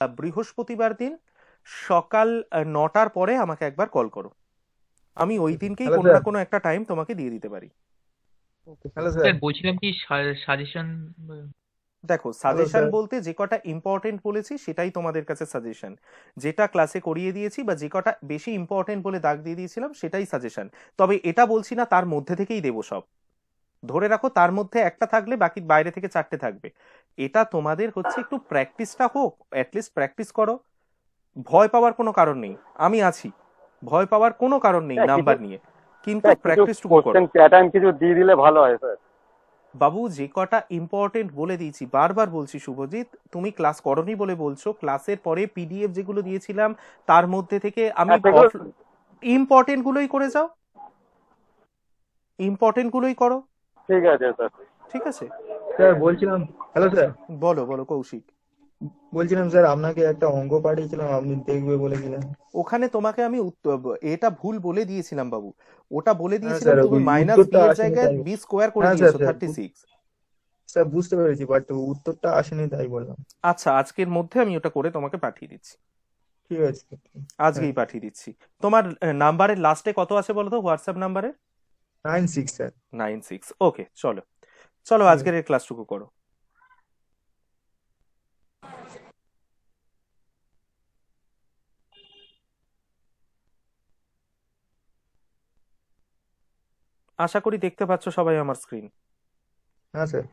বৃহস্পতিবার দিন সকাল 9টার পরে আমাকে একবার কল করো। আমি ওই দিনকেই হ্যালো কোনো না স্যার। কোনো একটা টাইম তোমাকে দিয়ে দিতে পারি। Hello sir. স্যার বলছিলাম কি সাজেশন। দেখো, হ্যালো সাজেশন স্যার। বলতে যে কটা ইম্পর্টেন্ট বলেছি সেটাই তোমাদের কাছে সাজেশন। যেটা ক্লাসে করিয়ে দিয়েছি বা যে কটা বেশি ইম্পর্টেন্ট বলে দাগ দিয়ে দিয়েছিলাম সেটাই সাজেশন। তবে এটা বলছি না তার মধ্যে থেকেই দেবো সব। ধরে রাখো তার মধ্যে একটা থাকলে বাকি বাইরে থেকে 4টে থাকবে। এটা তোমাদের হচ্ছে একটু প্র্যাকটিসটা হোক, অ্যাটলিস্ট প্র্যাকটিস করো। ভয় পাওয়ার কোনো কারণ নেই, আমি আছি। ভয় পাওয়ার কোনো কারণ নেই স্যার কিছু নাম্বার নিয়ে, কিন্তু স্যার কিছু প্র্যাকটিসটুকু করো। কোশ্চেন প্যাটার্ন কিছু দিয়ে দিলে ভালো হয় স্যার। বাবু, যে কটা ইম্পর্টেন্ট বলে দিয়েছি, বারবার বলছি শুভজিৎ, তুমি ক্লাস করনি বলে বলছো। ক্লাসের পরে পিডিএফ যেগুলো দিয়েছিলাম তার মধ্যে থেকে আমি হ্যাঁ সেগুলো ইম্পর্টেন্ট গুলোই করে যাও, ইম্পর্টেন্ট গুলোই করো। ঠিক আছে স্যার। ঠিক আছে, স্যার বলছিলাম, হ্যালো স্যার। বলো বলো কৌশিক। বলছিলাম স্যার, আপনাকে একটা অঙ্ক পাঠিয়েছিলাম, আপনি দেখবে বলেছিলেন। ওখানে তোমাকে আমি এটা ভুল বলে দিয়েছিলাম বাবু। ওটা বলে হ্যাঁ দিয়েছিলাম স্যার, তুমি ওই মাইনাস বি উত্তরটা এর আসেনি জায়গায় তাই। বি স্কোয়ার করে হ্যাঁ স্যার, দিয়েছো স্যার 36। স্যার বুঝতে পেরেছি, বাট উত্তরটা আসেনি তাই বললাম। আচ্ছা, আজকের মধ্যে আমি ওটা করে তোমাকে পাঠিয়ে দিচ্ছি। ঠিক আছে স্যার। হ্যাঁ, আজকেই পাঠিয়ে দিচ্ছি। তোমার নাম্বারের লাস্টে কত আছে বলো তো, হোয়াটসঅ্যাপ নাম্বারে? 9-6 স্যার। 96। ওকে, চলো চলো ঠিক আজকের আছে। এই ক্লাসটুকু করো। আশা করি দেখতে পাচ্ছ সবাই আমার স্ক্রিন। হ্যাঁ স্যার।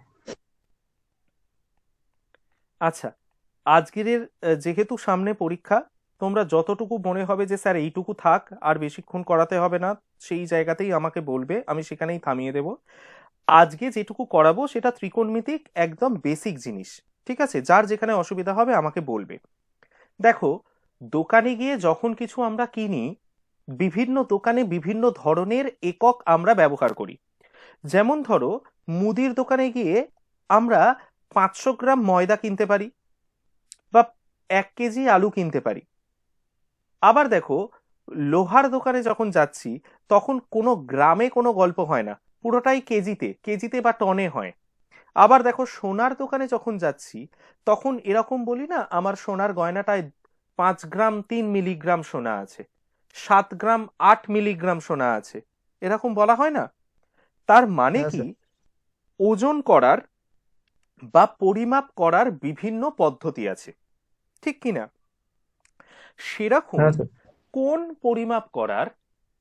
আচ্ছা, আজকের যেহেতু সামনে পরীক্ষা, তোমরা যতটুকু মনে হবে যে স্যার এইটুকু থাক আর বেশিক্ষণ করাতে হবে না, সেই জায়গাতেই আমাকে বলবে, আমি সেখানেই থামিয়ে দেব। আজকে যেটুকু করাবো সেটা ত্রিকোণমিতিক একদম বেসিক জিনিস। ঠিক আছে, যার যেখানে অসুবিধা হবে আমাকে বলবে। দেখো, দোকানে গিয়ে যখন কিছু আমরা কিনি, বিভিন্ন দোকানে বিভিন্ন ধরনের একক আমরা ব্যবহার করি। যেমন ধরো, মুদির দোকানে গিয়ে আমরা 500 গ্রাম ময়দা কিনতে পারি, বা 1 কেজি আলু কিনতে পারি। আবার দেখো, লোহার দোকানে যখন যাচ্ছি তখন কোনো গ্রামে কোনো গল্প হয় না, পুরোটাই কেজিতে কেজিতে বা টনে হয়। আবার দেখো, সোনার দোকানে যখন যাচ্ছি তখন এরকম বলি না, আমার সোনার গয়নাটায় 5 গ্রাম 3 মিলিগ্রাম সোনা আছে, 7 গ্রাম 8 মিলিগ্রাম সোনা আছে, এরকম বলা হয় না। তার মানে হ্যাঁ কি, স্যার। ওজন করার বা পরিমাপ করার বিভিন্ন পদ্ধতি আছে, ঠিক কি না? সেরকম হ্যাঁ স্যার। কোন পরিমাপ করার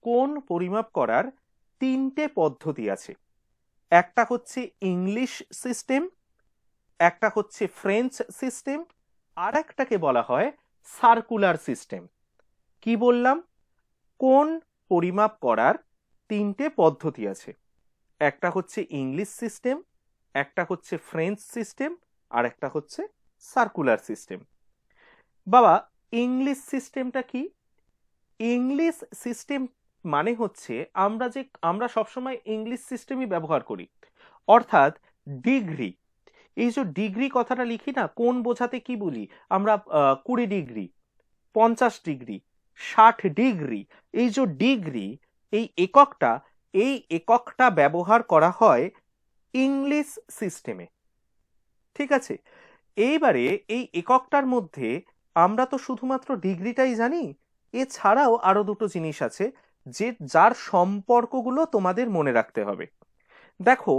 কোন পরিমাপ করার 3টে পদ্ধতি আছে। একটা হচ্ছে ইংলিশ সিস্টেম, একটা হচ্ছে ফ্রেঞ্চ সিস্টেম, আর একটাকে বলা হয় সার্কুলার সিস্টেম। কি বললাম? কোন পরিমাপ করার 3টে পদ্ধতি আছে। একটা হচ্ছে ইংলিশ সিস্টেম, একটা হচ্ছে ফ্রেঞ্চ সিস্টেম, আর একটা হচ্ছে সার্কুলার সিস্টেম। বাবা, ইংলিশ সিস্টেমটা কি? ইংলিশ সিস্টেম মানে হচ্ছে আমরা সবসময় ইংলিশ সিস্টেমই ব্যবহার করি, অর্থাৎ ডিগ্রি। এই যে ডিগ্রি কথাটা লিখি না, কোন বোঝাতে কি বলি আমরা? 20 ডিগ্রি, 50 ডিগ্রি, 60 ডিগ্রি। এই যে ডিগ্রি, এই এককটা, এই এককটা ব্যবহার করা হয় ইংলিশ সিস্টেমে। ঠিক আছে, এইবারে এই এককটার মধ্যে আমরা তো শুধুমাত্র ডিগ্রিটাই জানি, এছাড়াও আরো দুটো জিনিস আছে যার সম্পর্কগুলো তোমাদের মনে রাখতে হবে। দেখো,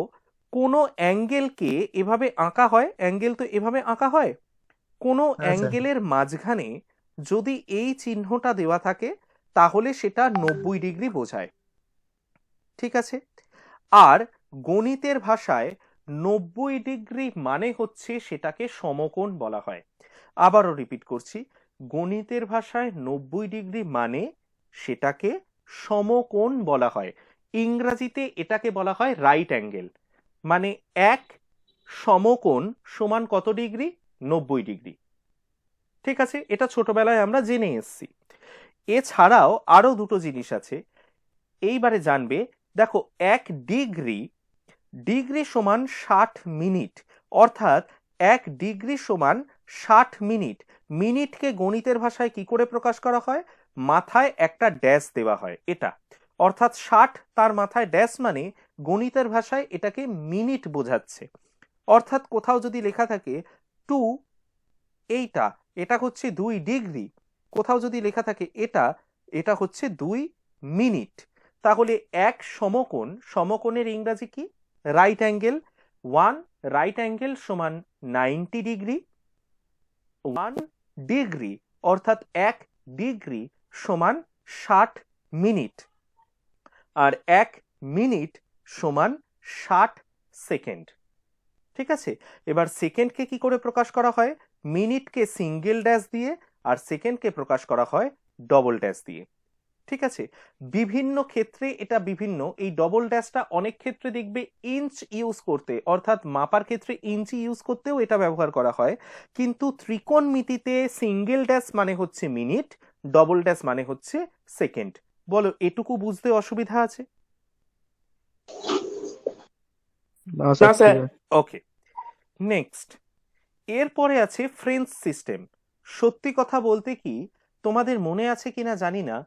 কোনো অ্যাঙ্গেলকে এভাবে আঁকা হয়, অ্যাঙ্গেল তো এভাবে আঁকা হয়। কোনো হ্যাঁ স্যার। অ্যাঙ্গেলের মাঝখানে যদি এই চিহ্নটা দেওয়া থাকে তাহলে সেটা 90 ডিগ্রি বোঝায়। ঠিক আছে, আর গণিতের ভাষায় 90 ডিগ্রি মানে হচ্ছে সেটাকে সমকোণ বলা হয়। আবারও রিপিট করছি, গণিতের ভাষায় 90 ডিগ্রি মানে সেটাকে সমকোণ বলা হয়। ইংরেজিতে এটাকে বলা হয় রাইট অ্যাঙ্গেল। মানে এক সমকোণ সমান কত ডিগ্রি? 90 ডিগ্রি। ঠিক আছে, এটা ছোটবেলায় আমরা জেনে এসেছি। এছাড়াও আরো দুটো জিনিস আছে, এইবারে জানবে। দেখো, 1 ডিগ্রি, ডিগ্রি সমান 60 মিনিট, অর্থাৎ 1 ডিগ্রি সমান 60 মিনিট। মিনিটকে গণিতের ভাষায় কি করে প্রকাশ করা হয়? মাথায় একটা ড্যাশ দেওয়া হয়, এটা অর্থাৎ 60, তার মাথায় ড্যাশ, মানে গণিতের ভাষায় এটাকে মিনিট বোঝাচ্ছে। অর্থাৎ কোথাও যদি লেখা থাকে টু, এইটা এটা হচ্ছে 2 ডিগ্রি। কোথাও যদি লেখা থাকে এটা হচ্ছে 2 মিনিট। তাহলে এক সমকোণ, সমকোণের ইংরাজি কি? Right angle. 1 রাইট অ্যাঙ্গেল সমান 90 ডিগ্রি। 1 ডিগ্রি অর্থাৎ 1 ডিগ্রি সমান 60 মিনিট। আর 1 মিনিট সমান 60 সেকেন্ড। ঠিক আছে, এবার সেকেন্ডকে কি করে প্রকাশ করা হয়? মিনিটকে সিঙ্গেল ড্যাশ দিয়ে আর সেকেন্ডকে প্রকাশ করা হয় ডবল ড্যাশ দিয়ে। ঠিক আছে, বিভিন্ন ক্ষেত্রে এটা বিভিন্ন। এই ডবল ড্যাশটা অনেক ক্ষেত্রে দেখবে ইঞ্চ ইউজ করতে, অর্থাৎ মাপার ক্ষেত্রে ইঞ্চি ইউজ করতেও এটা ব্যবহার করা হয়। কিন্তু ত্রিকোণমিতিতে সিঙ্গেল ড্যাশ মানে হচ্ছে মিনিট, ডবল ড্যাশ মানে হচ্ছে সেকেন্ড। বলো, এটুকু বুঝতে অসুবিধা আছে? না স্যার, ঠিক আছে। ওকে, নেক্সট। এরপরে আছে ফ্রেঞ্চ সিস্টেম। সত্যি কথা বলতে কি, তোমাদের মনে আছে কিনা জানি না,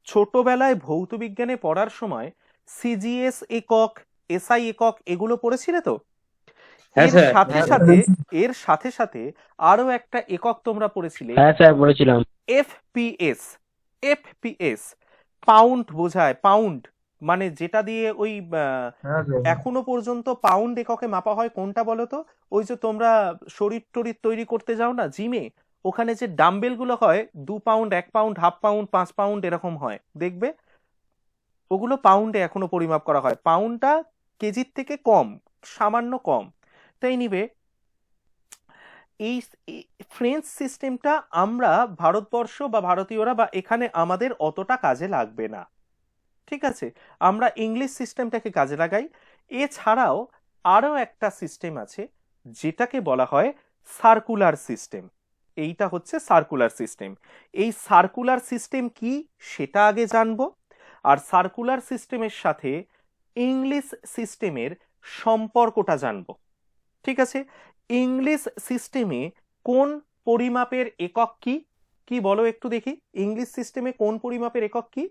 ছোটবেলায় ভৌত বিজ্ঞানে পড়ার সময় সিজিএস একক, এসআই একক এগুলো পড়েছিলে তো? হ্যাঁ এর স্যার। সাথে হ্যাঁ সাথে স্যার। এর সাথে সাথে আরো একটা একক তোমরা পড়েছিলে, হ্যাঁ স্যার বলেছিলাম। এফপিএস। এফপিএস পাউন্ড বোঝায়, পাউন্ড মানে যেটা দিয়ে ওই হ্যাঁ স্যার। এখনো পর্যন্ত পাউন্ড এককে মাপা হয়। কোনটা বলো তো? ওই যে তোমরা শরীর টরীর তৈরি করতে যাও না জিমে, ওখানে যে ডাম্বেল গুলো হয় 2 pound, 1 pound, half pound, 5 pound এরকম হয়, দেখবে ওগুলো পাউন্ডে এখনো পরিমাপ করা হয়। পাউন্ডটা কেজির থেকে কম, সামান্য কম। তাই নিবে এই ফ্রেঞ্চ সিস্টেমটা আমরা ভারতবর্ষ বা ভারতীয়রা বা এখানে আমাদের অতটা কাজে লাগবে না। ঠিক আছে, আমরা ইংলিশ সিস্টেমটাকে কাজে লাগাই। এছাড়াও আরো একটা সিস্টেম আছে যেটাকে বলা হয় সার্কুলার সিস্টেম। এইটা হচ্ছে সার্কুলার সিস্টেম। এই সার্কুলার সিস্টেম কি সেটা আগে জানবো, আর সার্কুলার সিস্টেমের সাথে ইংলিশ সিস্টেমের সম্পর্কটা জানবো। ঠিক আছে, ইংলিশ সিস্টেমে কোন পরিমাপের একক কি? কি বলো একটু দেখি, ইংলিশ সিস্টেমে কোন পরিমাপের একক কি?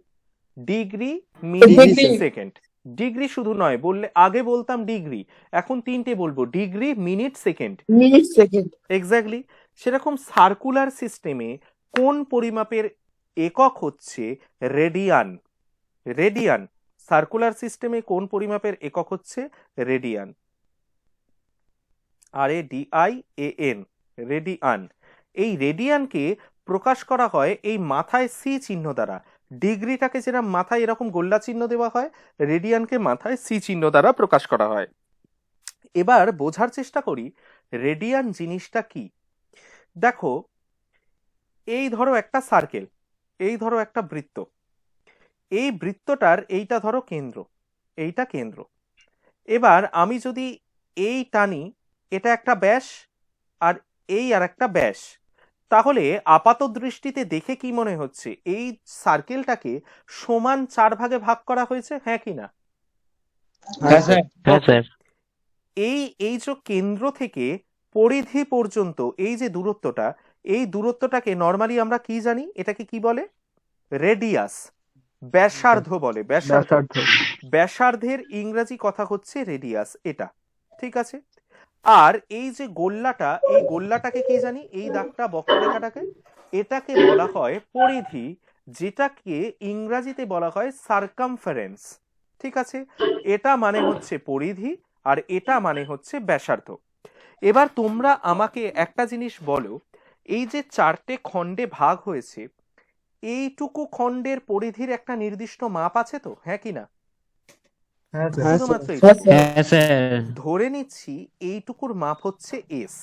Degree, minute, second. ডিগ্রি শুধু নয়, বললে আগে বলতাম ডিগ্রি, এখন তিনটে বলবো, ডিগ্রি, মিনিট, সেকেন্ড। এক্স্যাক্টলি। সেরকম সার্কুলার সিস্টেমে কোন পরিমাপের একক হচ্ছে রেডিয়ান। রেডিয়ান। সার্কুলার সিস্টেমে কোন পরিমাপের একক হচ্ছে রেডিয়ান। RADIAN, radian. এই রেডিয়ানকে প্রকাশ করা হয় এই মাথায় সি চিহ্ন দ্বারা। ডিগ্রিটাকে যেরকম মাথায় এরকম গোল্লা চিহ্ন দেওয়া হয়, রেডিয়ানকে মাথায় সি চিহ্ন দ্বারা প্রকাশ করা হয়। এবার বোঝার চেষ্টা করি রেডিয়ান জিনিসটা কি। দেখো, এই ধরো একটা সার্কেল, এই ধরো একটা বৃত্ত, এই বৃত্তটার এইটা ধরো কেন্দ্র, এইটা কেন্দ্র। এবার আমি যদি এই টানি, এটা একটা ব্যাস, আর এই আর একটা ব্যাস, তাহলে আপাত দৃষ্টিতে দেখে কি মনে হচ্ছে? এই সার্কেলটাকে সমান 4 ভাগে ভাগ করা হয়েছে, হ্যাঁ কি না? হ্যাঁ স্যার। হ্যাঁ স্যার। এই যে কেন্দ্র থেকে পরিধি পর্যন্ত এই যে দূরত্বটা, এই দূরত্বটাকে নর্মালি আমরা কি জানি? এটাকে কি বলে? রেডিয়াস, ব্যাসার্ধ বলে। ব্যাসার্ধ। ব্যাসার্ধ। ব্যাসার্ধের ইংরেজি কথা হচ্ছে রেডিয়াস, এটা। ঠিক আছে, আর এই যে গোল্লাটা, এই গোল্লাটাকে কি জানি? এই দাগটা, বক্ররেখাটাকে, এটাকে বলা হয় পরিধি, যেটাকে ইংরেজিতে বলা হয় সার্কামফারেন্স। ঠিক আছে, এটা মানে হচ্ছে পরিধি আর এটা মানে হচ্ছে ব্যাসার্ধ। এবার তোমরা আমাকে একটা জিনিস বলো, এই যে 4টে খণ্ডে ভাগ হয়েছে, এইটুকু খণ্ডের পরিধির একটা নির্দিষ্ট মাপ আছে তো, হ্যাঁ কি না? হ্যাঁ স্যার। শুধুমাত্র এইটুকু। হ্যাঁ স্যার। ধরে নিচ্ছি এইটুকুর মাপ হচ্ছে এস,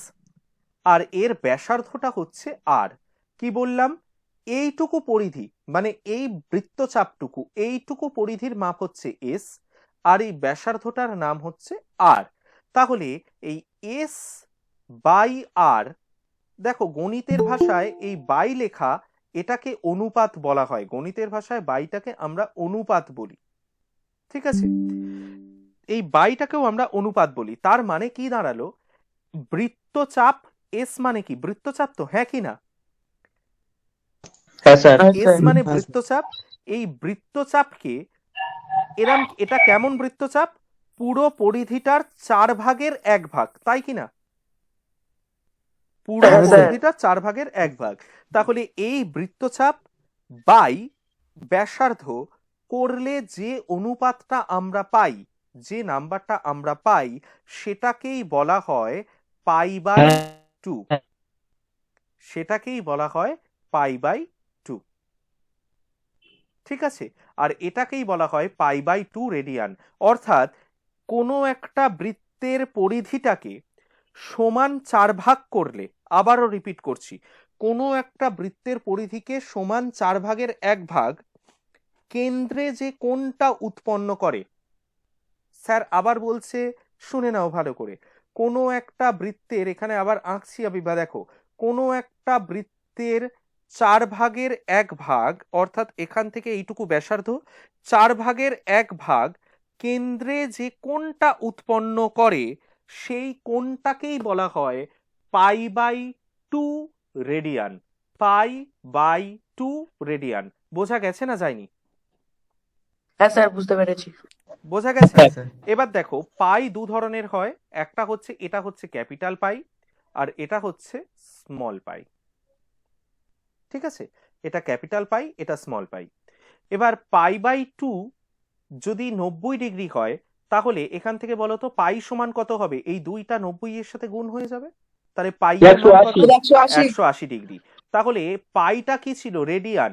আর এর ব্যাসার্ধটা হচ্ছে আর। কি বললাম? এইটুকু পরিধি মানে এই বৃত্তচাপটুকু, এইটুকু পরিধির মাপ হচ্ছে এস, আর এই ব্যাসার্ধটার নাম হচ্ছে আর। তাহলে এই এস বাই আর, দেখো গণিতের ভাষায় এই বাই লেখা, এটাকে অনুপাত বলা হয়। গণিতের ভাষায় বাইটাকে আমরা অনুপাত বলি। ঠিক আছে, এই বাইটাকেও আমরা অনুপাত বলি। তার মানে কি দাঁড়ালো? বৃত্তচাপ এস মানে কি? বৃত্তচাপ তো, হ্যাঁ কি না? হ্যাঁ স্যার। এস মানে বৃত্তচাপ। এই বৃত্তচাপকে এটা কেমন বৃত্তচাপ? পুরো পরিধিটার 4 ভাগের 1 ভাগ, তাই কি না? পুরো হ্যাঁ, স্যার। পরিধিটা 1/4 তাহলে এই বৃত্তচাপ বাই ব্যাসার্ধ করলে যে অনুপাতটা আমরা পাই, যে নাম্বারটা আমরা পাই, সেটাকেই বলা হয় π/2। সেটাকেই বলা হয় π/2। ঠিক আছে? আর এটাকেই বলা হয় π/2 রেডিয়ান। অর্থাৎ কোনো একটা বৃত্তের পরিধিটাকে সমান 4 ভাগ করলে, আবারও রিপিট করছি, কোনো একটা বৃত্তের পরিধিকে সমান 1/4 কেন্দ্রে যে কোণটা উৎপন্ন করে, স্যার আবার বলছে, শুনে নাও ভালো করে, কোনো একটা বৃত্তের, এখানে আবার আঁকছি আমি, বা দেখো, কোনো একটা বৃত্তের 1/4 অর্থাৎ এখান থেকে এইটুকু ব্যাসার্ধ, 1/4 কেন্দ্রে যে কোণটা উৎপন্ন করে সেই কোণটাকেই বলা হয় π/2 রেডিয়ান। π/2 রেডিয়ান। বোঝা গেছে না যায়নি? হ্যাঁ স্যার, বুঝতে পেরেছি। বোঝা গেছে? হ্যাঁ, স্যার। এবার দেখো, পাই দু ধরনের হয়, একটা হচ্ছে, এটা হচ্ছে ক্যাপিটাল পাই, আর এটা হচ্ছে স্মল পাই। ঠিক আছে? এটা ক্যাপিটাল পাই, এটা স্মল পাই। এবার π/2 যদি 90 ডিগ্রি হয়, তাহলে এখান থেকে বলো তো পাই সমান কত হবে? এই দুইটা 90 এর সাথে গুণ হয়ে যাবে, তাহলে পাই এর মান কত? 180 ডিগ্রি। তাহলে পাইটা কি ছিল? রেডিয়ান,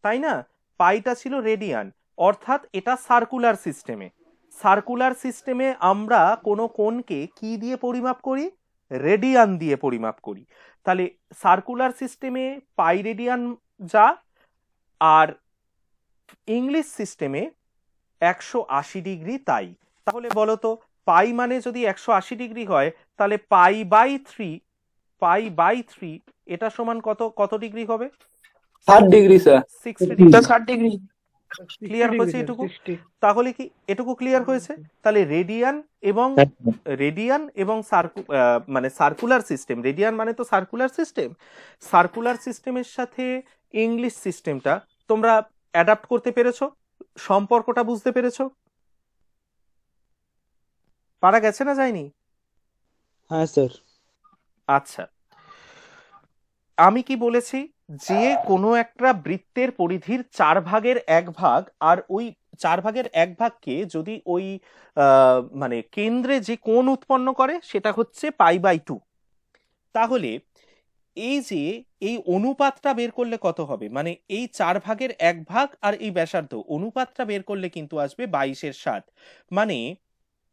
তাই না? পাইটা ছিল রেডিয়ান, অর্থাৎ এটা সার্কুলার সিস্টেমে। সার্কুলার সিস্টেমে আমরা কোনো কোণকে কি দিয়ে পরিমাপ করি? রেডিয়ান দিয়ে পরিমাপ করি। তাহলে সার্কুলার সিস্টেমে পাই রেডিয়ান যা, আর ইংলিশ সিস্টেমে 180 ডিগ্রি তাই। তাহলে বলো তো, পাই মানে যদি 180 ডিগ্রি হয়, তাহলে পাই বাই থ্রি এটা সমান কত ডিগ্রি হবে? 60 degree sir. 60 degree. 60 degree. Clear হয়েছে এটুকু? তাহলে কি এটুকু ক্লিয়ার হয়েছে? তাহলে রেডিয়ান এবং মানে সার্কুলার সিস্টেম, রেডিয়ান মানে তো সার্কুলার সিস্টেম, সার্কুলার সিস্টেমের সাথে ইংলিশ সিস্টেমটা তোমরা অ্যাডাপ্ট করতে পেরেছো? সম্পর্কটা বুঝতে পেরেছো? পারা গেছে না যায়নি? হ্যাঁ স্যার। আচ্ছা, আমি কি বলেছি? যে কোনো একটা বৃত্তের পরিধির 1/4 আর ওই 1/4কে যদি ওই মানে কেন্দ্রে যে কোণ উৎপন্ন করে সেটা হচ্ছে π/2। তাহলে এই যে এই অনুপাতটা বের করলে কত হবে? মানে এই 1/4 আর এই ব্যাসার্ধ অনুপাতটা বের করলে কিন্তু আসবে 22/7। মানে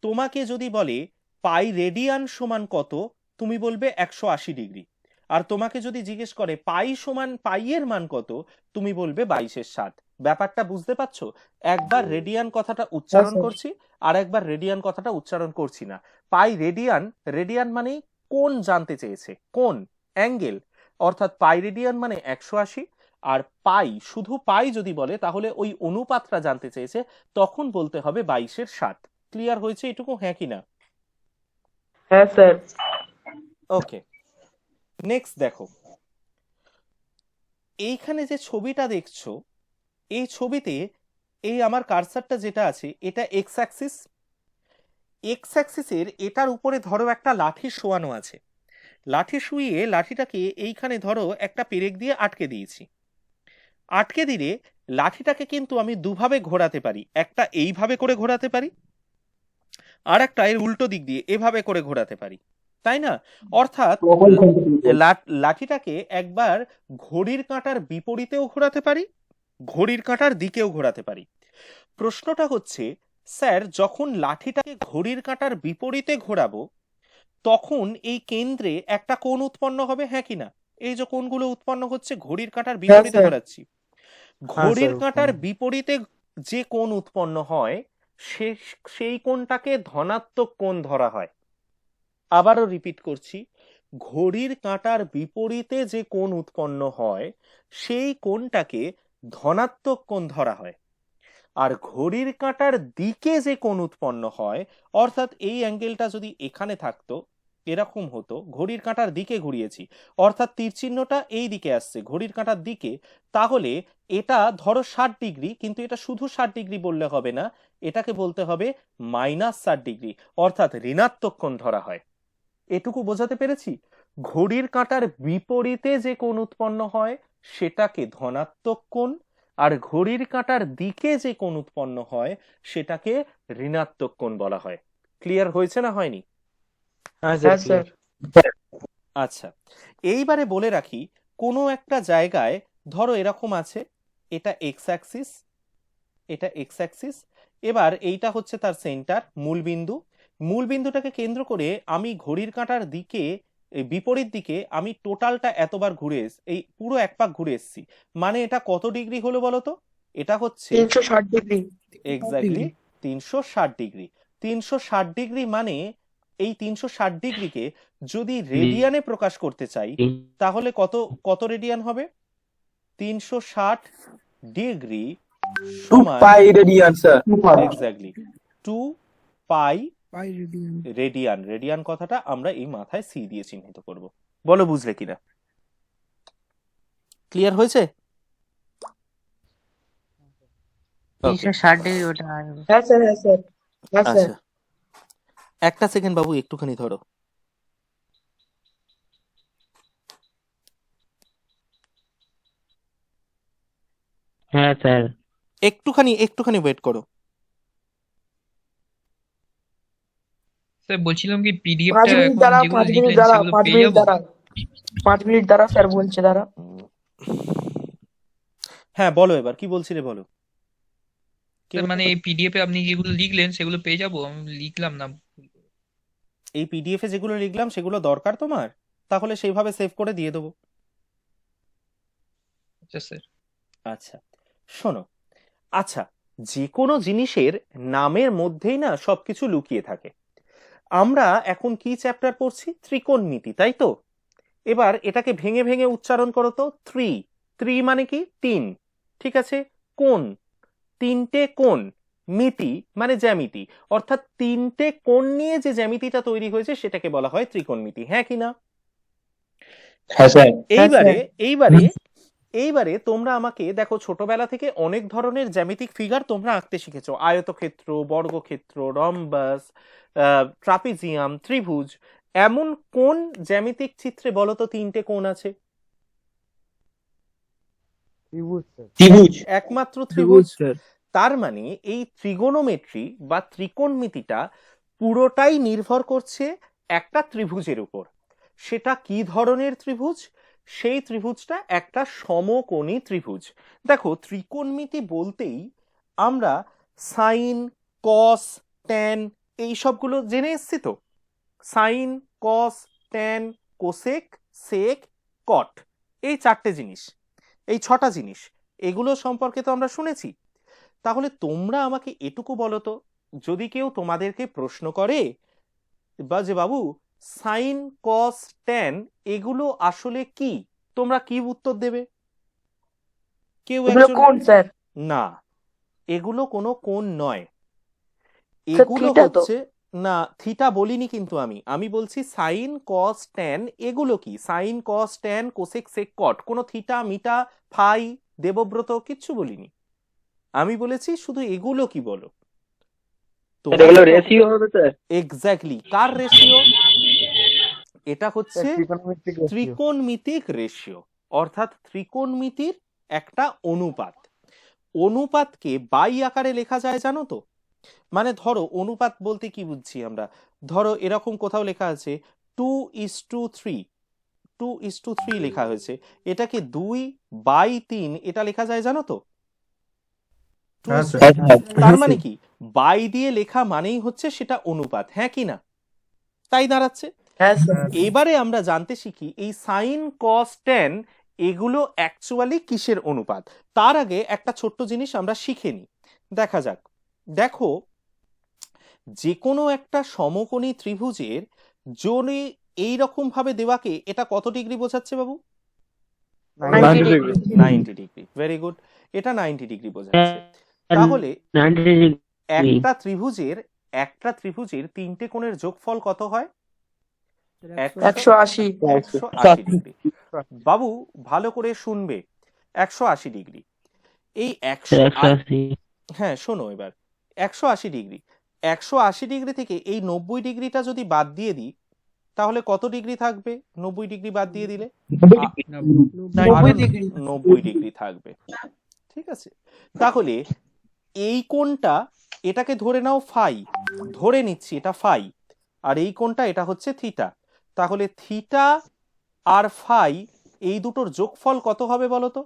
তোমাকে যদি বলে পাই রেডিয়ান সমান কত, তুমি বলবে 180 ডিগ্রি। আর তোমাকে যদি জিজ্ঞেস করে পাই সমান পাই এর মান কত, তুমি বলবে 22/7। ব্যাপারটা বুঝতে পারছো? একবার রেডিয়ান কথাটা উচ্চারণ স্যার। করছি, আর একবার রেডিয়ান কথাটা উচ্চারণ করছি না। পাই রেডিয়ান, রেডিয়ান মানে কোণ জানতে চেয়েছে, কোণ, অ্যাঙ্গেল, অর্থাৎ পাই রেডিয়ান মানে 180। আর পাই, শুধু পাই যদি বলে তাহলে ওই অনুপাতটা জানতে চেয়েছে, তখন বলতে হবে 22/7। ক্লিয়ার হয়েছে এটুকু, হ্যাঁ কি না? হ্যাঁ স্যার। ওকে, নেক্সট দেখো, এইখানে যে ছবিটা দেখছো, এই ছবিতে এই আমার কার্সারটা যেটা আছে এটা এক্স অ্যাক্সিস। এক্স অ্যাক্সিসের এটার উপরে ধরো একটা লাঠি শোয়ানো আছে। লাঠি শুইয়ে লাঠিটাকে এইখানে ধরো একটা পেরেক দিয়ে আটকে দিয়েছি। আটকে দিলে লাঠিটাকে কিন্তু আমি দুভাবে ঘোরাতে পারি, একটা এইভাবে করে ঘোরাতে পারি, আর একটা এর উল্টো দিক দিয়ে এভাবে করে ঘোরাতে পারি, তাই না? অর্থাৎ লাঠিটাকে একবার ঘড়ির কাঁটার বিপরীতেও ঘোরাতে পারি, ঘড়ির কাঁটার দিকেও ঘোরাতে পারি। প্রশ্নটা হচ্ছে, স্যার যখন লাঠিটাকে ঘড়ির কাঁটার বিপরীতে ঘোরাবো তখন এই কেন্দ্রে একটা কোণ উৎপন্ন হবে, হ্যাঁ কি না? এই যে কোণগুলো উৎপন্ন হচ্ছে ঘড়ির কাঁটার বিপরীতে স্যার। ঘোরাচ্ছি, ঘড়ির স্যার, কাঁটার বিপরীতে যে কোণ উৎপন্ন হয় সেই কোণটাকে ধনাত্মক কোণ ধরা হয়। আবারও রিপিট করছি, ঘড়ির কাঁটার বিপরীতে যে কোণ উৎপন্ন হয় সেই কোণটাকে ধনাত্মক কোণ ধরা হয়। আর ঘড়ির কাঁটার দিকে যে কোণ উৎপন্ন হয়, অর্থাৎ এই অ্যাঙ্গেলটা যদি এখানে থাকতো, এরকম হতো, ঘড়ির কাঁটার দিকে ঘুরিয়েছি, অর্থাৎ তীর চিহ্নটা এই দিকে আসছে ঘড়ির কাঁটার দিকে, তাহলে এটা ধরো 60 ডিগ্রি, কিন্তু এটা শুধু 60 ডিগ্রি বললে হবে না, এটাকে বলতে হবে -60 ডিগ্রি, অর্থাৎ ঋণাত্মক কোণ ধরা হয়। এটুকু বোঝাতে পেরেছি? ঘড়ির কাঁটার বিপরীতে যে কোণ উৎপন্ন হয় সেটাকে ধনাত্মক কোণ, আর ঘড়ির কাঁটার দিকে যে কোণ উৎপন্ন হয় সেটাকে ঋণাত্মক কোণ বলা হয়। ক্লিয়ার হয়েছে না হয়নি? হ্যাঁ হ্যাঁ স্যার স্যার। আচ্ছা, এইবারে বলে রাখি, কোনো একটা জায়গায় ধরো এরকম আছে, এটা এক্স অ্যাক্সিস, এটা এক্স অ্যাক্সিস, এবার এইটা হচ্ছে তার সেন্টার, মূলবিন্দু। মূলবিন্দুটাকে কেন্দ্র করে আমি ঘড়ির কাঁটার দিকে, এই বিপরীত দিকে আমি টোটালটা এতবার এই পুরো এক পাক ঘুরে এসেছি, মানে এটা কত ডিগ্রি হলো বলো তো? এটা হচ্ছে 360 ডিগ্রি। Exactly 360 degree. 360 ডিগ্রি মানে এই 360 ডিগ্রিকে যদি রেডিয়ানে প্রকাশ করতে চাই তাহলে কত কত রেডিয়ান হবে? 360 ডিগ্রি সমান পাই রেডিয়ান স্যার। এক্স্যাক্টলি 2 পাই রেডিয়ান। রেডিয়ান কথাটা আমরা এই মাথায় সি দিয়ে চিহ্নিত করব। বলো বুঝলে কিনা? ক্লিয়ার হয়েছে? 360 ডিগ্রি ওটা হ্যাঁ স্যার, হ্যাঁ স্যার, হ্যাঁ স্যার। আচ্ছা, একটা সেকেন্ড বাবু, একটুখানি ধরো। হ্যাঁ স্যার। একটুখানি ওয়েট করো। স্যার বলছিলাম কি 5 পিডিএফটা মিনিট এখন দাঁড়াও, যেগুলো 5 মিনিট লিখলেন দাঁড়াও, সেগুলো 5 পেয়ে মিনিট যাবো? দাঁড়াও, 5 মিনিট দাঁড়াও স্যার বলছে, দাঁড়াও। হ্যাঁ বলো, এবার কি বলছিলে বলো। স্যার মানে এই পিডিএফ এ আপনি যেগুলো লিখলেন সেগুলো পেয়ে যাবো? আমি লিখলাম না। এই পিডিএফ এ যেগুলো লিখলাম সেগুলো দরকার তোমার? তাহলে সেইভাবে সেভ করে দিয়ে দেবো। আচ্ছা স্যার। আচ্ছা শোনো, আচ্ছা, যে কোনো জিনিসের নামের মধ্যেই না সবকিছু লুকিয়ে থাকে। আমরা এখন কি চ্যাপ্টার পড়ছি? ত্রিকোণমিতি, তাই তো? এবার এটাকে ভেঙে ভেঙে উচ্চারণ করো তো। ত্রি মানে কি? 3, ঠিক আছে। কোণ, 3টে কোণ। মিতি মানে জ্যামিতি, অর্থাৎ 3টে কোণ নিয়ে যে জ্যামিতিটা তৈরি হয়েছে সেটাকে বলা হয় ত্রিকোণমিতি, হ্যাঁ কি না? হ্যাঁ স্যার। এইবারে এইবারে এইবারে তোমরা আমাকে দেখো, ছোটবেলা থেকে অনেক ধরনের জ্যামিতিক ফিগার তোমরা আঁকতে শিখেছো, আয়তক্ষেত্র, বর্গক্ষেত্র, রম্বাস, ট্রাপিজিয়াম, ত্রিভুজ। এমন কোন জ্যামিতিক চিত্রে বলো তো 3টে কোণ আছে? ত্রিভুজ। একমাত্র ত্রিভুজ। স্যার। তার মানে এই ত্রিগোনোমেট্রি বা ত্রিকোণমিতিটা পুরোটাই নির্ভর করছে একটা ত্রিভুজের উপর। সেটা কি ধরনের ত্রিভুজ? সেই ত্রিভুজটা একটা সমকোণী ত্রিভুজ। দেখো, ত্রিকোণমিতি বলতেই আমরা সাইন, কস, ট্যান এই সবগুলো জেনে এসছি তো। সাইন, কস, ট্যান, কোসেক, সেক, কট, এই 4টে জিনিস, এই 6টা জিনিস, এগুলো সম্পর্কে তো আমরা শুনেছি। তাহলে তোমরা আমাকে এটুকু বলো তো, যদি কেউ তোমাদেরকে প্রশ্ন করে বা যে বাবু সাইন, কস, ট্যান এগুলো আসলে কি, তোমরা কি উত্তর দেবে? কেউ এগুলো একজন কোন স্যার? না, এগুলো কোনো কোণ নয়, স্যার এগুলো থিটা তো। হচ্ছে না, থিটা বলিনি কিন্তু আমি বলছি সাইন, কস, ট্যান এগুলো কি? সাইন, কস, ট্যান, কোসেক, সেক, কট, কোনো থিটা, মিটা, ফাই, দেবব্রত কিচ্ছু বলিনি। আমি বলেছি শুধু এগুলো কি বলো। এগুলো রেশিও হবে স্যার। এক্স্যাক্টলি, কার রেশিও? এটা হচ্ছে ত্রিকোণমিতিক রেশিও, অর্থাৎ ত্রিকোণমিতির একটা অনুপাত। অনুপাতকে বাই আকারে লেখা যায় জানো তো? মানে ধরো, অনুপাত বলতে কি বুঝছি আমরা? ধরো এরকম কোথাও লেখা আছে 2:3, 2:3 লেখা হয়েছে, এটাকে 2/3 এটা লেখা যায় জানো তো? হ্যাঁ স্যার। তার মানে কি, বাই দিয়ে লেখা মানেই হচ্ছে সেটা অনুপাত, হ্যাঁ কি না? তাই দাঁড়াচ্ছে। হ্যাঁ স্যার। এবারে আমরা জানতে শিখি এই সাইন, কস, ট্যান এগুলো অ্যাকচুয়ালি কিসের অনুপাত। তার আগে একটা ছোট্ট জিনিস আমরা শিখে নিই, দেখা যাক। দেখো, যে কোনো একটা সমকোণী ত্রিভুজের যদি এইরকম ভাবে দেওয়াকে, এটা কত ডিগ্রি বোঝাচ্ছে বাবু? 90 ডিগ্রি। 90 ডিগ্রি, ভেরি গুড, এটা 90 ডিগ্রি বোঝাচ্ছে। তাহলে 90 ডিগ্রি। একটা ত্রিভুজের 3টে কোণের যোগফল কত হয়? 180। 180 ডিগ্রি। বাবু ভালো করে শুনবে, 180 ডিগ্রি। এই 180। হ্যাঁ শোনো এবার, 180 ডিগ্রি, 180 ডিগ্রি থেকে এই 90 ডিগ্রিটা যদি বাদ দিয়ে দিই তাহলে কত ডিগ্রি থাকবে 90 ডিগ্রি বাদ দিয়ে দিলে? 90 ডিগ্রি 90 ডিগ্রি থাকবে। ঠিক আছে, তাহলে এই কোণটা, এটাকে ধরে নাও ফাই, ধরে নিচ্ছি এটা ফাই, আর এই কোণটা এটা হচ্ছে থিটা। তাহলে থিটা আর ফাই এই দুটোর যোগফল কত হবে বলো তো?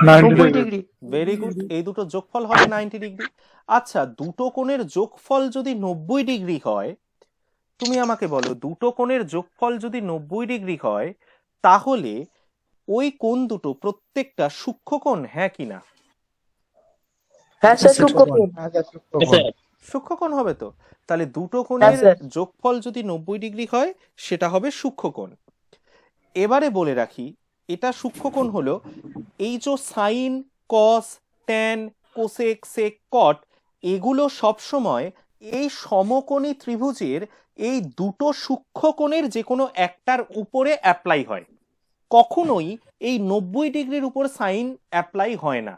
90 ডিগ্রি ভেরি গুড, এই দুটো যোগফল হবে 90 ডিগ্রি। আচ্ছা, দুটো কোণের যোগফল যদি 90 ডিগ্রি হয়, তুমি আমাকে বলো দুটো কোণের যোগফল যদি 90 ডিগ্রি হয়, তাহলে ওই কোণ দুটো প্রত্যেকটা সূক্ষ্মকোণ, হ্যাঁ কি না? হ্যাঁ স্যার সূক্ষ্মকোণ হ্যাঁ স্যার, সূক্ষ্ম হ্যাঁ কোণ। স্যার সূক্ষ্মকোণ হবে তো। তাহলে দুটো হ্যাঁ কোণের স্যার যোগফল যদি 90 ডিগ্রি হয়, সেটা হবে সূক্ষ্মকোণ। এবারে বলে রাখি, এটা সূক্ষ্মকোণ হলো এই যে সাইন, কস, ট্যান, কোসেক, সেক, কট, এগুলো সবসময় এই সমকোণী ত্রিভুজের এই দুটো সূক্ষ্মকোণের যে কোনো একটার উপরে অ্যাপ্লাই হয়। কখনোই এই 90 ডিগ্রির উপর সাইন অ্যাপ্লাই হয় না।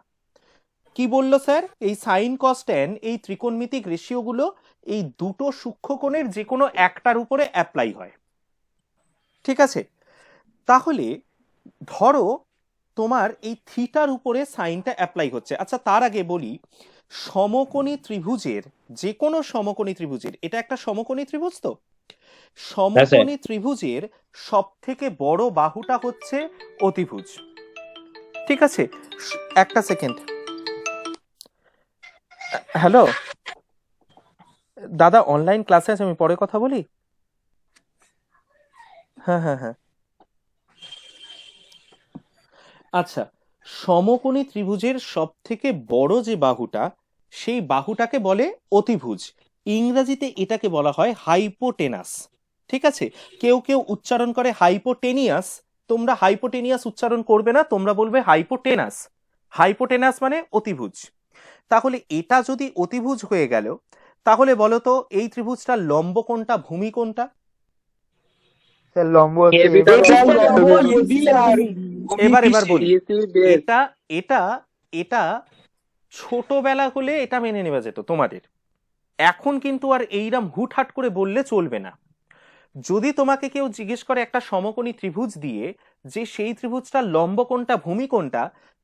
কি বললো স্যার? এই সাইন কস ট্যান, এই ত্রিকোণমিতিক রেশিওগুলো এই দুটো সূক্ষ্মকোণের যে কোনো একটার উপরে অ্যাপ্লাই হয়। ঠিক আছে, তাহলে ধরো তোমার এই থিটার উপরে সাইনটা অ্যাপ্লাই হচ্ছে। আচ্ছা, তার আগে বলি, সমকোণী ত্রিভুজের, যে কোনো সমকোণী ত্রিভুজের, এটা একটা সমকোণী ত্রিভুজ তো, সমকোণী ত্রিভুজের সব থেকে বড় বাহুটা হচ্ছে অতিভুজ। ঠিক আছে, একটা সেকেন্ড। হ্যালো দাদা, অনলাইন ক্লাসে আছে, আমি পরে কথা বলি। হ্যাঁ হ্যাঁ হ্যাঁ, আচ্ছা, সমকোণী ত্রিভুজের সব থেকে বড় যে বাহুটা, সেই বাহুটাকে বলে অতিভুজ। ইংরেজিতে এটাকে বলা হয় হাইপোটেনাস। ঠিক আছে, কেউ কেউ উচ্চারণ করে হাইপোটেনিয়াস, তোমরা হাইপোটেনিয়াস উচ্চারণ করবে না, তোমরা বলবে হাইপোটেনাস। হাইপোটেনাস মানে অতিভুজ। তাহলে এটা যদি অতিভুজ হয়ে গেল, তাহলে বলো তো এই ত্রিভুজটার লম্ব কোণটা, ভূমি কোণটা? স্যার লম্ব হচ্ছে AB AB, স্যার লম্ব AB, এবি আর এবার বলি, BC বেস এটা এটা এটা ছোটবেলা হলে এটা মেনে নেওয়া যেত তোমাদের, এখন কিন্তু আর এইরকম হুটহাট করে বললে চলবে না। যদি তোমাকে কেউ জিজ্ঞেস করে একটা সমকোণী ত্রিভুজ দিয়ে যে সেই ত্রিভুজটার লম্ব কোণটা, ভূমি কোণটা,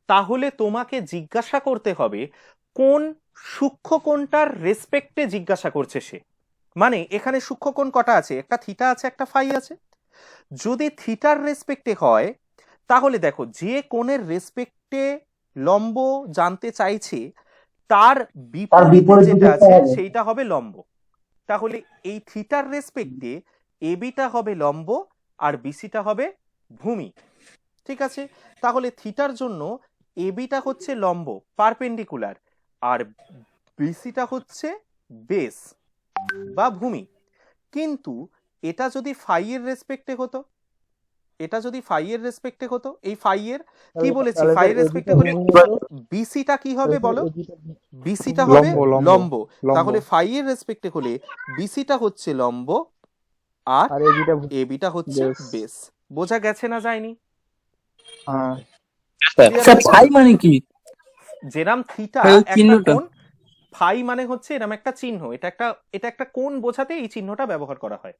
তাহলে তোমাকে জিজ্ঞাসা করতে হবে কোন সূক্ষ্মকোণটার রেসপেক্টে জিজ্ঞাসা করছে সে। মানে এখানে সূক্ষ্মকোণ কটা আছে? একটা থিটা আছে, একটা ফাই আছে। যদি থিটার রেসপেক্টে হয়, তাহলে দেখো যে কোণের রেসপেক্টে লম্ব জানতে চাইছে তার বিপরীতে যেটা আছে সেইটা হবে লম্ব। তাহলে এই থিটার রেসপেক্টে এবিটা হবে লম্ব আর বিসিটা হবে ভূমি। ঠিক আছে, তাহলে থিটার জন্য এবিটা হচ্ছে লম্ব, পারপেন্ডিকুলার, আর বিসিটা হচ্ছে বেস বা ভূমি। কিন্তু এটা যদি ফাই এর রেসপেক্টে হতো, এটা যদি ফাই এর রেসপেক্টে হতো, এই ফাই এর কি বলেছি, তাহলে ফাই স্যার এর রেসপেক্টে এবিটা হলে ভূমি হতো, বিসিটা কি হবে বলো? এবিটা বিসিটা হবে লম্ব, লম্ব। লম্ব। তাহলে ফাই এর রেসপেক্টে হলে বিসিটা হচ্ছে লম্ব আর আর এবিটা এবিটা হচ্ছে বেস। বেস। বোঝা গেছে না যায়নি? হ্যাঁ Clear স্যার হয়েছে? ফাই মানে কি? যেরাম থিটা ওই একটা চিহ্নটা। কোণ, ফাই মানে হচ্ছে এরম একটা চিহ্ন, এটা একটা কোণ বোঝাতে এই চিহ্নটা ব্যবহার করা হয়।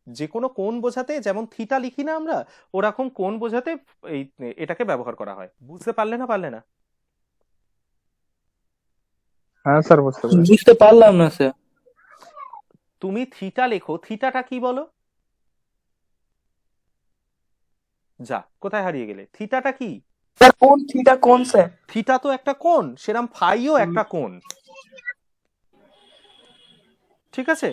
যে কোনো কোণ বোঝাতে, যেমন থিটা লিখি না আমরা, ওরকম কোণ বোঝাতে এটাকে ব্যবহার করা হয়। বুঝতে পারলে না? হ্যাঁ স্যার, বুঝতে পেরেছি। বুঝতে পারলাম না স্যার। তুমি থিটা লেখো, থিটাটা কি বলো? যা, কোথায় হারিয়ে গেলে? থিটাটা কি? স্যার কোন থিটা কোন স্যার? থিটা তো একটা কোণ, সেরাম ফাইও একটা কোণ। ঠিক আছে,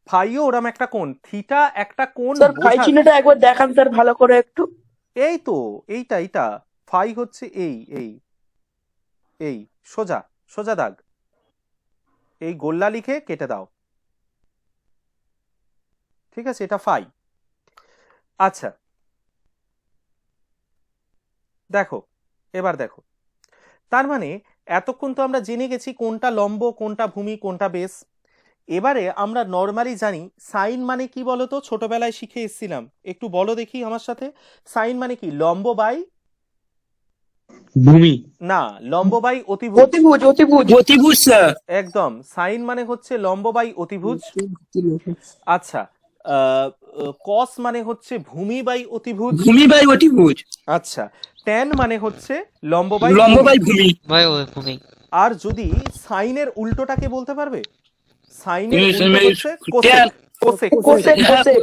ফাইও ওরম একটা কোণ, থিটা একটা কোণ স্যার ফাই বোঝা। চিহ্নটা একবার দেখান স্যার ভালো করে একটু। এই তো, এইটা ফাই হচ্ছে এই এই এই সোজা সোজা দাগ, এই গোল্লা লিখে কেটে দাও। ঠিক আছে, এটা ফাই। আচ্ছা দেখো, এবার দেখো, তার মানে এতক্ষণ তো আমরা জেনে গেছি কোনটা লম্ব, কোনটা ভূমি, কোনটা বেস। এবারে আমরা নর্মালি জানি সাইন মানে কি বলো তো, ছোটবেলায় শিখে এসেছিলাম, একটু বলো দেখি আমার সাথে। সাইন মানে কি? লম্ব বাই ভূমি না, লম্ব বাই অতিভুজ। অতিভুজ অতিভুজ অতিভুজ স্যার একদম, সাইন মানে হচ্ছে লম্ব বাই অতিভুজ। আচ্ছা, কস মানে হচ্ছে ভূমি বাই অতিভুজ। ভূমি বাই অতিভুজ আচ্ছা, ট্যান মানে হচ্ছে লম্ব বাই লম্ব ভূমি। বাই ভূমি ভাই ওই ভূমি। আর যদি সাইনের উল্টোটাকে বলতে পারবে? সাইনের হুম, উল্টো মানে হচ্ছে cosec. Tan. Cosec cosec cosec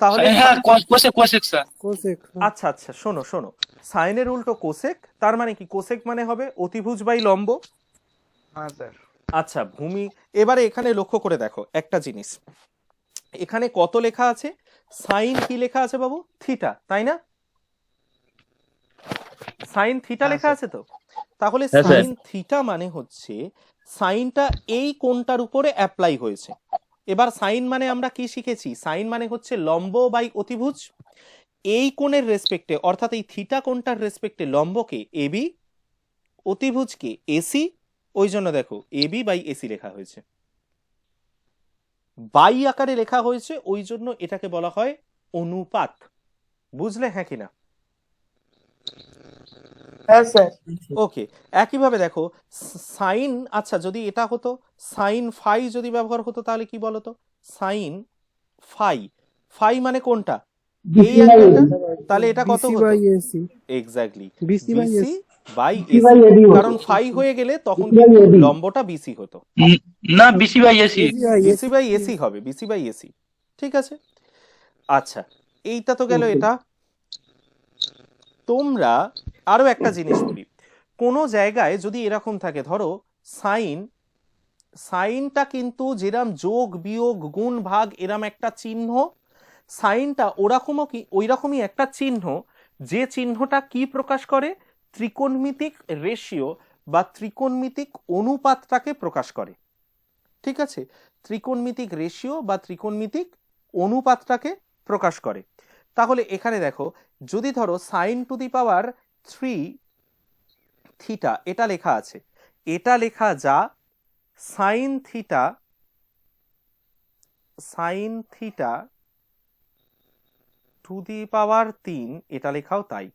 তাহলে হ্যাঁ কোসেক কোসেক স্যার আচ্ছা আচ্ছা, শোনো শোনো, সাইনের উল্টো কোসেক, তার মানে কি কোসেক মানে হবে অতিভুজ বাই লম্ব। হ্যাঁ স্যার। আচ্ছা, ভূমি। এবারে এখানে লক্ষ্য করে দেখো একটা জিনিস, এখানে কত লেখা আছে? সাইন কি লেখা আছে বাবু? থিটা, তাই না? সাইন থিটা লেখা আছে তো। তাহলে হ্যাঁ, স্যার। সাইন থিটা মানে হচ্ছে সাইনটা এই কোণটার উপরে অ্যাপ্লাই হয়েছে। এবার সাইন মানে আমরা কি শিখেছি? সাইন মানে হচ্ছে লম্ব বাই অতিভুজ। এই কোণের রেসপেক্টে, অর্থাৎ এই থিটা কোণটার রেসপেক্টে লম্বকে এবি, অতিভুজকে এসি। ওই জন্য দেখো এবি বাই এসি লেখা হয়েছে, বাই আকারে লেখা হয়েছে, ওই জন্য এটাকে বলা হয় অনুপাত। বুঝলে হ্যাঁ কিনা? হ্যাঁ স্যার ওকে, একইভাবে দেখো সাইন, আচ্ছা যদি এটা হতো সাইন ফাই যদি ব্যবহার হতো তাহলে কি বলতো? সাইন ফাই, ফাই মানে কোনটা? এই অ্যাঙ্গেলটা। তাহলে এটা কত হতো? এক্স্যাক্টলি বিসি বাই এসি, কারণ ফাই হয়ে গেলে তখন কিন্তু লম্বটা বিসি হতো। না BC by AC BC by AC হবে, বিসি বাই এসি। ঠিক আছে, আচ্ছা এইটা তো গেল এটা। তোমরা আরো একটা জিনিস বলি, কোন জায়গায় যদি এরকম থাকে, ধরো সাইন, সাইনটা কিন্তু যেরাম যোগ বিয়োগ গুণ ভাগ এরম একটা চিহ্ন, সাইনটা ওরকমও কি ওইরকমই একটা চিহ্ন, যে চিহ্নটা কি প্রকাশ করে? ত্রিকোণমিতিক রেশিও বা ত্রিকোণমিতিক অনুপাতটাকে প্রকাশ করে। ঠিক আছে, ত্রিকোণমিতিক রেশিও বা ত্রিকোণমিতিক অনুপাতটাকে প্রকাশ করে। তাহলে এখানে দেখো, যদি ধরো sine to the power 3 theta এটা লেখা আছে, এটা লেখা যা sine theta, sine theta to the power 3 এটা লেখাও তাই।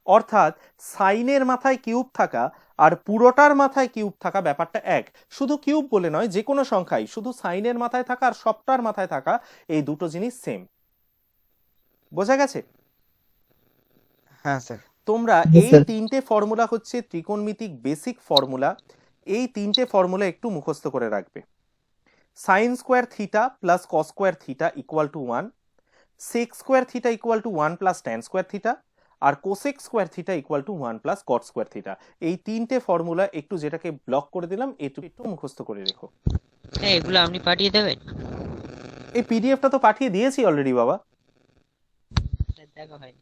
অর্থাৎ সাইনের মাথায় কিউব থাকা আর পুরোটার মাথায় কিউব থাকা ব্যাপারটা এক। শুধু কিউব বলে নয়, যে কোনো সংখ্যাই শুধু সাইনের মাথায় থাকা আর সবটার মাথায় থাকা, এই দুটো জিনিস সেম। বোঝা গেছে? হ্যাঁ স্যার। তোমরা এই তিনটে ফর্মুলা হচ্ছে ত্রিকোণমিতিক বেসিক ফর্মুলা, এই তিনটে ফর্মুলা একটু মুখস্থ করে রাখবে। Sine square theta plus cos square theta equal to 1, sec square theta equal to 1 plus tan square theta, আর cosec square theta equal to 1 plus cot square theta. এই তিনটে ফর্মুলা একটু, যেটাকে ব্লক করে দিলাম, একটু মুখস্থ করে রেখো। এগুলো আপনি পাঠিয়ে দেবেন? এই পিডিএফটা তো পাঠিয়ে দিয়েছি অলরেডি বাবা। দেখা হয়নি।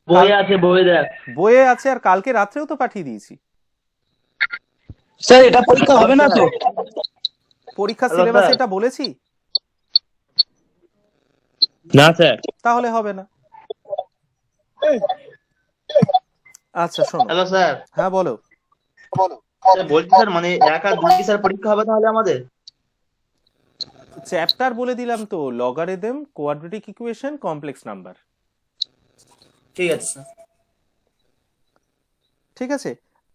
বই আছে বই দেখ বইয়ে আছে, আর কালকে রাত্রেও তো পাঠিয়ে দিয়েছি। স্যার এটা পরীক্ষা হবে না তো? পরীক্ষা সিলেবাসে এটা বলেছি? না স্যার। তাহলে হবে না। আচ্ছা শোনো। Hello sir. হ্যাঁ বলো। বলছি স্যার, মানে 1 আর 2 কি স্যার পরীক্ষা হবে তাহলে আমাদের? চ্যাপ্টার বলে দিলাম তো, logarithm, quadratic equation, complex number. ঠিক আছে স্যার। ঠিক আছে,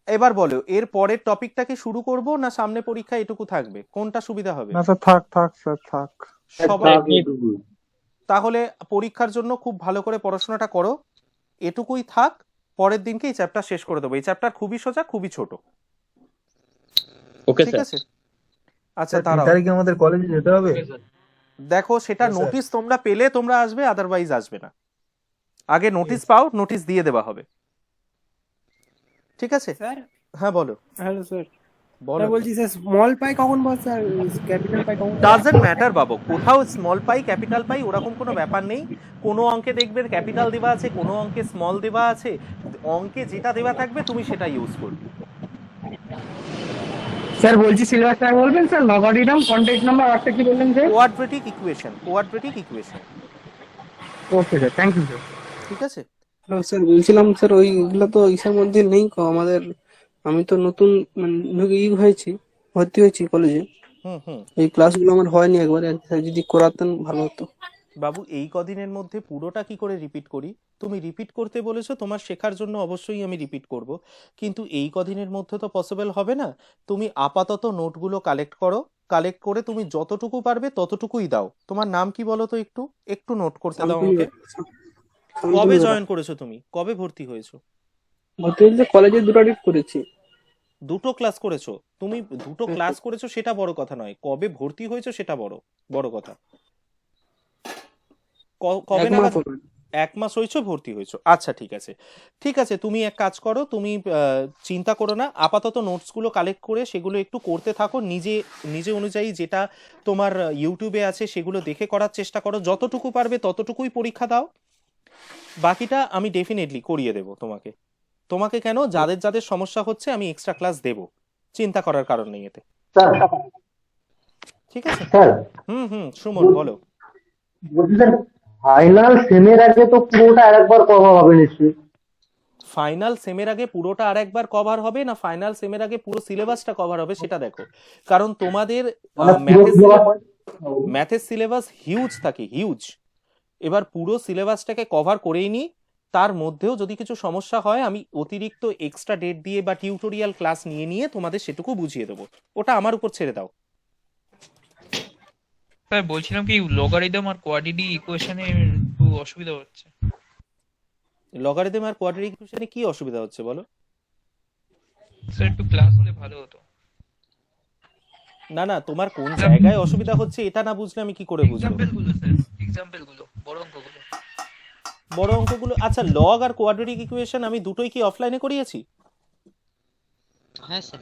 এবার বলো এর পরের টপিকটা কি শুরু করব না সামনে পরীক্ষা এটুকু থাকবে? কোনটা সুবিধা হবে? না স্যার, থাক থাক স্যার, থাক। সবাই তাহলে পরীক্ষার জন্য খুব ভালো করে পড়াশোনাটা করো, এটুকুই থাক। পরের দিনকে এই চ্যাপ্টার শেষ করে দেবো। এই চ্যাপ্টার খুবই সোজা, খুবই ছোট। ওকে ঠিক স্যার। আছে, আচ্ছা স্যার 3 দাঁড়াও, তারিখে আমাদের কলেজে যেতে হবে। দেখো সেটা স্যার। নোটিশ তোমরা পেলে তোমরা আসবে, আদারওয়াইজ আসবে না। আগে নোটিশ পাও, নোটিশ দিয়ে দেওয়া হবে। ঠিক আছে স্যার। হ্যাঁ বলো। Hello sir. বলো। স্যার বলছি স্যার, স্মল পাই কখন বল স্যার, ক্যাপিটাল পাই কখন? ডাজন্ট ম্যাটার বাবু, কোথাও স্মল পাই ক্যাপিটাল পাই ওরকম কোনো ব্যাপার নেই। কোনো অঙ্কে দেখবে ক্যাপিটাল দেওয়া আছে, কোনো অঙ্কে স্মল দেওয়া আছে। অঙ্কে যেটা দেওয়া থাকবে তুমি সেটা ইউজ করবে। স্যার বলছি সিলেবাসটা বলবেন স্যার, লগারিদম, কন্টেক্ট নাম্বার, আরটা কি বললেন sir? Quadratic equation, quadratic equation. Okay sir, thank you sir. ঠিক আছে। হ্যালো স্যার, বলছিলাম স্যার ওইগুলো তো ইসের মধ্যে নেই আমাদের। আমি তো নতুন মানে হয়েছি, ভর্তি হয়েছি কলেজে। হুম। এই ক্লাসগুলো আমার হয়নি একবারে, স্যার যদি করাতেন ভালো হতো। বাবু এই কদিনের মধ্যে পুরোটা কি করে রিপিট করি? তুমি রিপিট করতে বলেছো, তোমার শেখার জন্য অবশ্যই আমি রিপিট করব, কিন্তু এই কদিনের মধ্যে তো পসিবল হবে না। তুমি আপাতত নোটগুলো কালেক্ট করো, কালেক্ট করে তুমি যতটুকু পারবে ততটুকুই দাও। তোমার নাম কি বলো তো, একটু একটু নোট করতে দাও শান্তনু আমাকে। শান্তনু কবে বেরা। জয়েন করেছো তুমি? কবে ভর্তি হয়েছো? ভর্তি হয়েছে কলেজে 2টা ডিট করেছি। দুটো ক্লাস করেছো? তুমি দুটো ক্লাস করেছো সেটা বড় কথা নয়, কবে ভর্তি হয়েছো সেটা বড় বড় কথা। কবে 1 মাস নাগাদ? হলো। 1 মাস হয়েছে ভর্তি হয়েছো? আচ্ছা ঠিক আছে, ঠিক আছে, তুমি এক কাজ করো, তুমি চিন্তা করো না, আপাতত নোটসগুলো কালেক্ট করে সেগুলো একটু করতে থাকো, নিজে নিজে অনুযায়ী যেটা তোমার ইউটিউবে আছে সেগুলো দেখে করার চেষ্টা করো, যতটুকু পারবে ততটুকুই পরীক্ষা দাও, বাকিটা আমি ডেফিনেটলি করিয়ে দেবো তোমাকে। তোমাকে কেন, যাদের যাদের সমস্যা হচ্ছে আমি এক্সট্রা ক্লাস দেবো, চিন্তা করার কারণ নেই এতে। স্যার ঠিক আছে? স্যার হুম, সুমন বলো। বলছি স্যার ফাইনাল সেমের আগে তো পুরোটা আরেকবার কভার হবে নিশ্চয়ই। ফাইনাল সেমের আগে পুরোটা আর একবার কভার হবে না ফাইনাল সেমের আগে পুরো সিলেবাসটা কভার হবে সেটা দেখো, কারণ তোমাদের ম্যাথের সিলেবাস হিউজ থাকে, হিউজ। এবার পুরো সিলেবাসটাকে কভার করেই নি, তার মধ্যেও যদি কিছু সমস্যা হয় আমি অতিরিক্ত এক্সট্রা ডেট দিয়ে বা টিউটোরিয়াল ক্লাস নিয়ে তোমাদের সেটুকু বুঝিয়ে দেবো, ওটা আমার উপর ছেড়ে দাও। স্যার বলছিলাম কি লগারিদম আর কোয়াড্রেটিক ইকুয়েশনে একটু অসুবিধা হচ্ছে। লগারিদম আর কোয়াড্রেটিক ইকুয়েশনে কি অসুবিধা হচ্ছে বলো? স্যার একটু ক্লাস হলে ভালো হতো। না তোমার কোন জায়গায় অসুবিধা হচ্ছে এটা না বুঝলে আমি কি করে বুঝবো? এক্সাম্পল গুলো স্যার, এক্সাম্পল গুলো, বড় অঙ্কগুলো। বড় অঙ্কগুলো? আচ্ছা, লগ আর কোয়াড্রেটিক ইকুয়েশন আমি দুটোই কি অফলাইনে করিয়েছি? হ্যাঁ স্যার।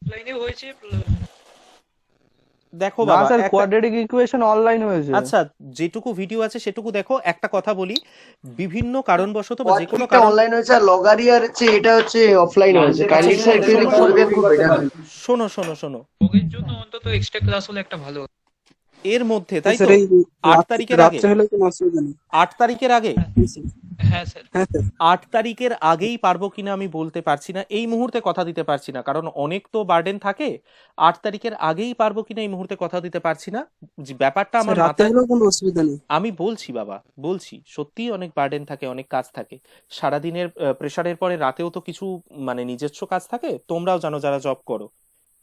অনলাইনে হয়েছে। দেখো না বাবা, স্যার, কোয়াড্রেটিক ইকুয়েশন অনলাইন হয়েছে। আচ্ছা যেটুকু ভিডিও আছে সেটুকু দেখো। একটা কথা বলি, বিভিন্ন কারণবশত বা যে কোনো কারণ, অনলাইন হয়েছে আর লগারিয়ার হচ্ছে এটা হচ্ছে অফলাইন হয়েছে। কাইন্ডলি স্যার একটু যদি বলবেন খুব বেটার হয়। শোনো ওদের জন্য অন্তত এক্সট্রা ক্লাস হলে একটা ভালো হতো। এর মধ্যে, তাই তো, স্যার এই 8 তারিখের আগে, রাত্রে হলে কোনো অসুবিধা নেই। 8 তারিখের আগে, হ্যাঁ স্যার। হ্যাঁ স্যার। 8 তারিখের আগেই পারবো কিনা আমি বলতে পারছি না, এই মুহূর্তে কথা দিতে পারছি না, কারণ অনেক তো বার্ডেন থাকে। 8 তারিখের আগেই পারবো কিনা এই মুহূর্তে কথা দিতে পারছি না, যে ব্যাপারটা আমার স্যার রাতে মাথায়। হলেও কোনো অসুবিধা নেই। আমি বলছি বাবা, বলছি সত্যিই অনেক বার্ডেন থাকে, অনেক কাজ থাকে সারাদিনের প্রেসারের পরে রাতেও তো কিছু মানে নিজস্ব কাজ থাকে, তোমরাও জানো যারা জব করো,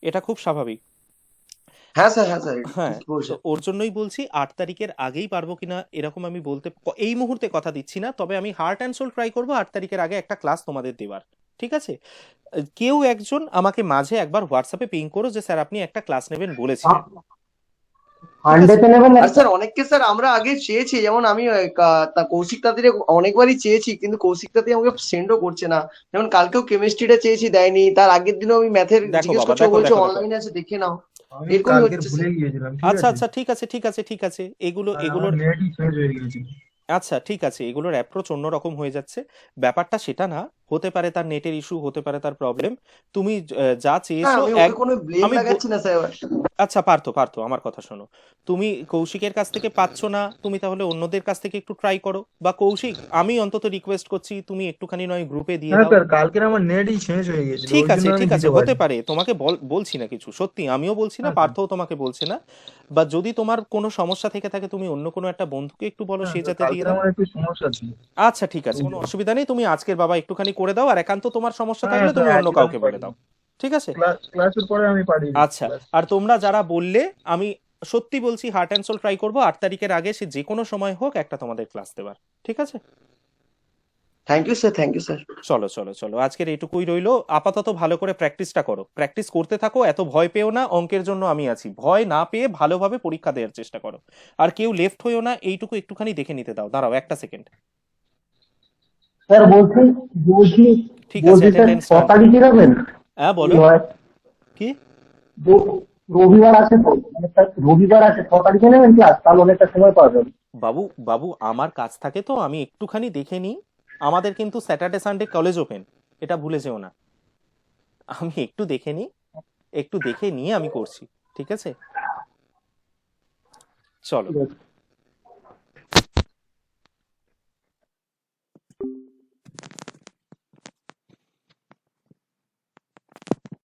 এটা খুব স্বাভাবিক। হ্যাঁ স্যার, হ্যাঁ স্যার, হ্যাঁ, ঠিক বলছেন। তো ওর জন্যই বলছি 8 তারিখের আগেই পারবো কিনা এরকম আমি বলতে এই মুহূর্তে কথা দিচ্ছি না, তবে আমি হার্ট অ্যান্ড সোল ট্রাই করবো 8 তারিখের আগে একটা ক্লাস তোমাদের দেওয়ার। ঠিক আছে? কেউ একজন আমাকে মাঝে একবার হোয়াটসঅ্যাপে পিং করো যে স্যার আপনি একটা ক্লাস নেবেন বলেছিলেন। হান্ড্রেতে নেবেন আর স্যার অনেককে স্যার আমরা আগে চেয়েছি, যেমন আমি কৌশিক তাঁতিরে অনেকবারই চেয়েছি, কিন্তু কৌশিক তাঁতি আমাকে সেন্ডও করছে না। যেমন কালকেও কেমিস্ট্রিটা চেয়েছি, দেয়নি। তার আগের দিনও আমি ম্যাথের দেখো জিজ্ঞেস বাবা, করছি, ও দেখো বলছে দেখো অনলাইনে আছে, দেখে নাও। আমি এরকমই কালকে হচ্ছে ভুলে স্যার। গিয়েছিলাম। আচ্ছা ঠিক আছে, এগুলোর নেটই শেষ হয়ে গেছে। আচ্ছা ঠিক আছে, এগুলোর অ্যাপ্রোচ অন্যরকম হয়ে যাচ্ছে, ব্যাপারটা সেটা না, হতে পারে তার নেটের ইস্যু, হতে পারে তার প্রবলেম। তুমি যা না, চেয়েছো আমি ওকে কোনো ব্লেম আমি লাগাচ্ছি না স্যার। আচ্ছা পারতো আমার কথা শোনো, তুমি কৌশিকের কাছ থেকে পাচ্ছ না, তুমি তাহলে অন্যদের কাছ থেকে একটু ট্রাই করো, বা কৌশিক আমি অন্তত রিকোয়েস্ট করছি তুমি একটুখানি নয় গ্রুপে দিয়ে হ্যাঁ দাও। স্যার, কালকের আমার নেটই শেষ হয়ে গেছিল, ঠিক ওই আছে জন্য আমি ঠিক আছে, দিতে হতে পারিনি। পারে, তোমাকে বলছি না কিছু, সত্যি আমিও বলছি না, হ্যাঁ, পার্থও তোমাকে বলছে না, বা যদি তোমার কোনো সমস্যা থেকে থাকে তুমি অন্য কোনো একটা বন্ধুকে একটু বলো, হ্যাঁ সে স্যার, যাতে দিয়ে কালকের দাও। আমার একটু সমস্যা ছিল। আচ্ছা ঠিক আছে, কোনো অসুবিধা নেই, তুমি আজকের বাবা একটুখানি করে দাও, আর একান্ত তোমার সমস্যা হ্যাঁ থাকলে স্যার, তুমি অন্য আজকে কাউকে আমি বলে দাও। ঠিক আছে? ক্লাসের পরে আমি পাঠিয়ে দিচ্ছি আচ্ছা, ক্লাস। আর তোমরা যারা বললে আমি সত্যি বলছি হার্ট অ্যান্ড সোল ট্রাই করবো 8 তারিখের আগে, সে যে কোনো সময় হোক একটা তোমাদের ক্লাস দেবার। ঠিক আছে? Thank you sir, thank you sir. চলো আজকের এইটুকুই রইলো, আপাতত ভালো করে প্র্যাকটিসটা করো, প্র্যাকটিস করতে থাকো, এত ভয় পেও না, অঙ্কের জন্য আমি আছি, ভয় না পেয়ে ভালোভাবে পরীক্ষা দেওয়ার চেষ্টা করো, আর কেউ লেফট হইও না, এইটুকু একটুখানি দেখে নিতে দাও, দাঁড়াও একটা সেকেন্ড। স্যার বলছি ঠিক আছে, স্যার অ্যাটেন্ডেন্স 6 তারিখে যাবেন? হ্যাঁ বলো কি? রবিবার আছে তো, মানে স্যার রবিবার আছে, 6 তারিখে নেবেন ক্লাস? তাহলে অনেকটা সময় পাবেন। বাবু আমার কাজ থাকে তো, আমি একটুখানি দেখে নিই, আমাদের কিন্তু স্যাটারডে সানডে কলেজ ওপেন, এটা ভুলে যেও না, আমি একটু দেখে নিই, একটু দেখে নিয়ে আমি করছি। ঠিক আছে? চলো। ঠিক আছে।